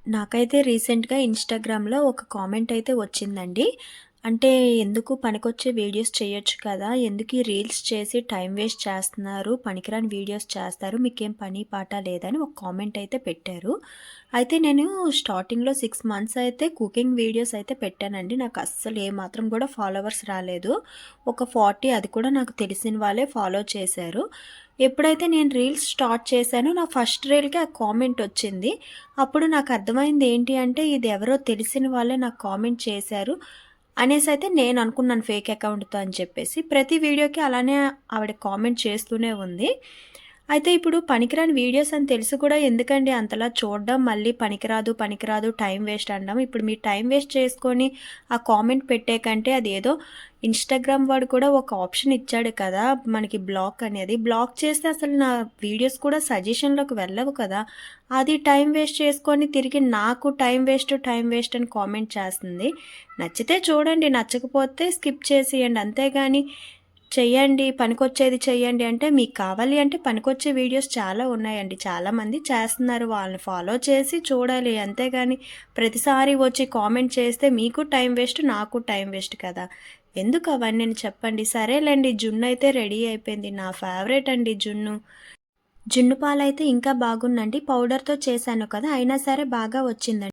నాకైతే రీసెంట్‌గా ఇన్‌స్టాగ్రామ్‌లో ఒక కామెంట్ అయితే వచ్చిందండి. అంటే ఎందుకు పనికొచ్చే వీడియోస్ చేయొచ్చు కదా! ఎందుకు ఈ రీల్స్ చేసి టైం వేస్ట్ చేస్తున్నారు, పనికిరాని వీడియోస్ చేస్తారు, మీకేం పని పాట లేదని ఒక కామెంట్ అయితే పెట్టారు. అయితే నేను స్టార్టింగ్‌లో 6 మంత్స్ అయితే కుకింగ్ వీడియోస్ అయితే పెట్టానండి. నాకు అస్సలు ఏమాత్రం కూడా ఫాలోవర్స్ రాలేదు. ఒక 40 అది కూడా నాకు తెలిసిన వాళ్ళే ఫాలో చేశారు. ఎప్పుడైతే నేను రీల్స్ స్టార్ట్ చేశానో నా ఫస్ట్ రీల్‌కి ఆ కామెంట్ వచ్చింది. అప్పుడు నాకు అర్థమైంది ఏంటి అంటే ఇది ఎవరో తెలిసిన వాళ్ళే నాకు కామెంట్ చేశారు అనేసైతే నేను అనుకున్నాను ఫేక్ అకౌంట్‌తో అని చెప్పేసి. ప్రతి వీడియోకి అలానే ఆవిడ కామెంట్ చేస్తూనే ఉంది. అయితే ఇప్పుడు పనికిరాని వీడియోస్ అని తెలిసి కూడా ఎందుకండి అంతలా చూడడం, మళ్ళీ పనికిరాదు, పనికిరాదు టైం వేస్ట్ అనడం. ఇప్పుడు మీరు టైం వేస్ట్ చేసుకొని ఆ కామెంట్ పెట్టే కంటే అదేదో ఇన్‌స్టాగ్రామ్ వాడు కూడా ఒక ఆప్షన్ ఇచ్చాడు కదా! మనకి బ్లాక్ అనేది. బ్లాక్ చేస్తే అసలు నా వీడియోస్ కూడా సజెషన్‌లోకి వెళ్ళవు కదా! అది టైం వేస్ట్ చేసుకొని తిరిగి నాకు టైం వేస్ట్ అని కామెంట్ చేస్తుంది. నచ్చితే చూడండి, నచ్చకపోతే స్కిప్ చేసేయండి. అంతేగాని చెయ్యండి, పనికొచ్చేది చెయ్యండి అంటే మీకు కావాలి అంటే పనికొచ్చే వీడియోస్ చాలా ఉన్నాయండి. చాలామంది చేస్తున్నారు. వాళ్ళని ఫాలో చేసి చూడాలి. అంతేగాని ప్రతిసారి వచ్చి కామెంట్ చేస్తే మీకు టైం వేస్ట్, నాకు టైం వేస్ట్ కదా! ఎందుకు అవన్నీని చెప్పండి. సరేలెండి జున్నయితే రెడీ అయిపోయింది. నా ఫేవరెట్ అండి జున్ను. జున్ను పాలైతే ఇంకా బాగుందండి. పౌడర్‌తో చేశాను కదా! అయినా సరే బాగా వచ్చిందండి.